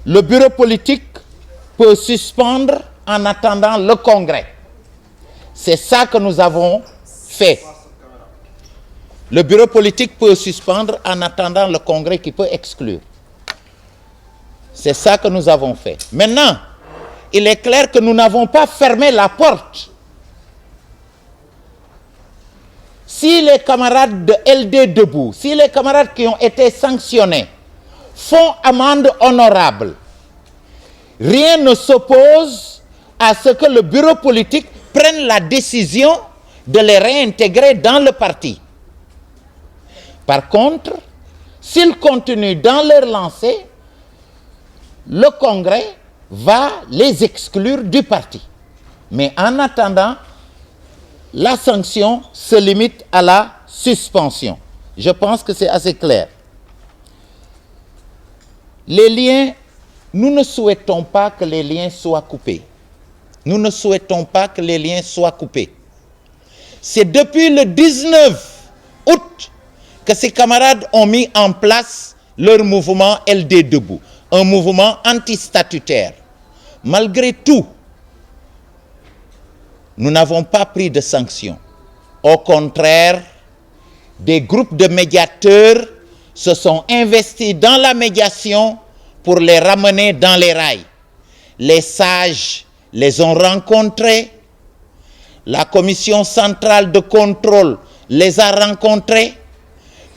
le bureau politique peut suspendre en attendant le congrès. C'est ça que nous avons fait. Le bureau politique peut suspendre en attendant le congrès qui peut exclure. C'est ça que nous avons fait. Maintenant, il est clair que nous n'avons pas fermé la porte. Si les camarades de LD Debout, si les camarades qui ont été sanctionnés font amende honorable, rien ne s'oppose à ce que le bureau politique prenne la décision de les réintégrer dans le parti. Par contre, s'ils continuent dans leur lancée, le Congrès va les exclure du parti. Mais en attendant, la sanction se limite à la suspension. Je pense que c'est assez clair. Les liens, nous ne souhaitons pas que les liens soient coupés. Nous ne souhaitons pas que les liens soient coupés. C'est depuis le 19 août que ces camarades ont mis en place leur mouvement LD Debout, un mouvement antistatutaire. Malgré tout, nous n'avons pas pris de sanctions. Au contraire, des groupes de médiateurs se sont investis dans la médiation pour les ramener dans les rails. Les sages les ont rencontrés, la commission centrale de contrôle les a rencontrés,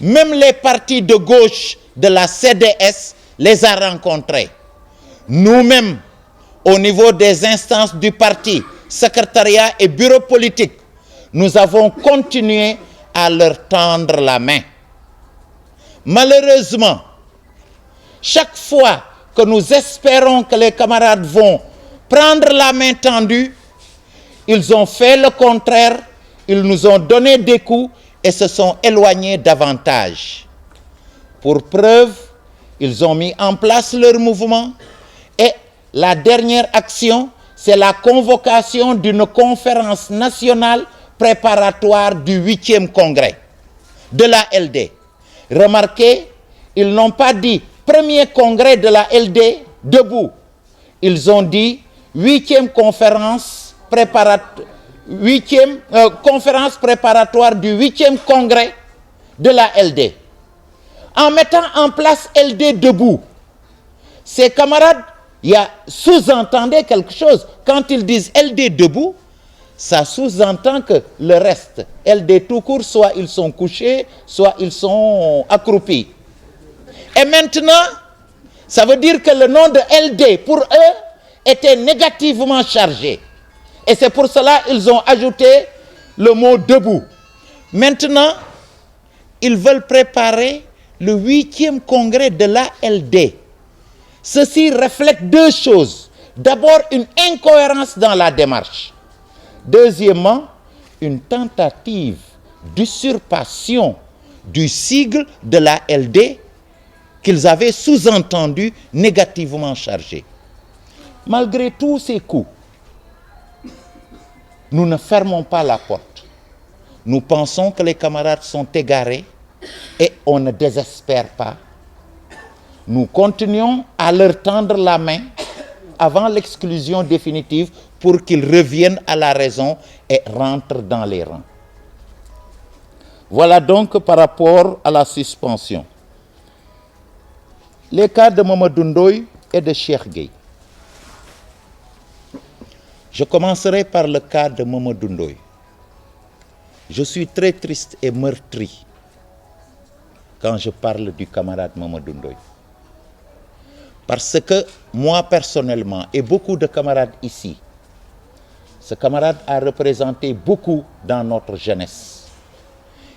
même les partis de gauche de la CDS les a rencontrés. Nous-mêmes, au niveau des instances du parti, secrétariat et bureau politique, nous avons continué à leur tendre la main. Malheureusement, chaque fois que nous espérons que les camarades vont prendre la main tendue, ils ont fait le contraire, ils nous ont donné des coups et se sont éloignés davantage. Pour preuve, ils ont mis en place leur mouvement et la dernière action, c'est la convocation d'une conférence nationale préparatoire du 8e congrès de la LD. Remarquez, ils n'ont pas dit premier congrès de la LD debout. Ils ont dit 8e conférence préparatoire du 8e congrès de la LD. En mettant en place LD debout, ces camarades, il y a sous-entendait quelque chose. Quand ils disent LD debout, ça sous-entend que le reste, LD tout court, soit ils sont couchés, soit ils sont accroupis. Et maintenant, ça veut dire que le nom de LD, pour eux, était négativement chargé. Et c'est pour cela qu'ils ont ajouté le mot debout. Maintenant, ils veulent préparer le 8e congrès de l'ALD. Ceci reflète deux choses. D'abord, une incohérence dans la démarche. Deuxièmement, une tentative d'usurpation du sigle de l'ALD qu'ils avaient sous-entendu négativement chargé. Malgré tous ces coups, nous ne fermons pas la porte. Nous pensons que les camarades sont égarés et on ne désespère pas. Nous continuons à leur tendre la main avant l'exclusion définitive pour qu'ils reviennent à la raison et rentrent dans les rangs. Voilà donc par rapport à la suspension. Les cas de Mamadou Ndoye et de Cheikh Gueye. Je commencerai par le cas de Mamadou Ndoye. Je suis très triste et meurtri quand je parle du camarade Mamadou Ndoye. Parce que moi personnellement et beaucoup de camarades ici, ce camarade a représenté beaucoup dans notre jeunesse.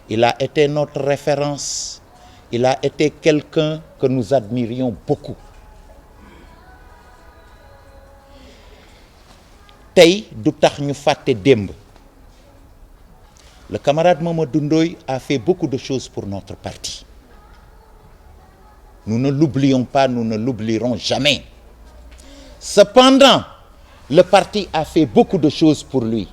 Il a été notre référence. Il a été quelqu'un que nous admirions beaucoup. Tay du tax ñu faté demb. Le camarade Mamadou Ndoye a fait beaucoup de choses pour notre parti. Nous ne l'oublions pas, nous ne l'oublierons jamais. Cependant, le parti a fait beaucoup de choses pour lui.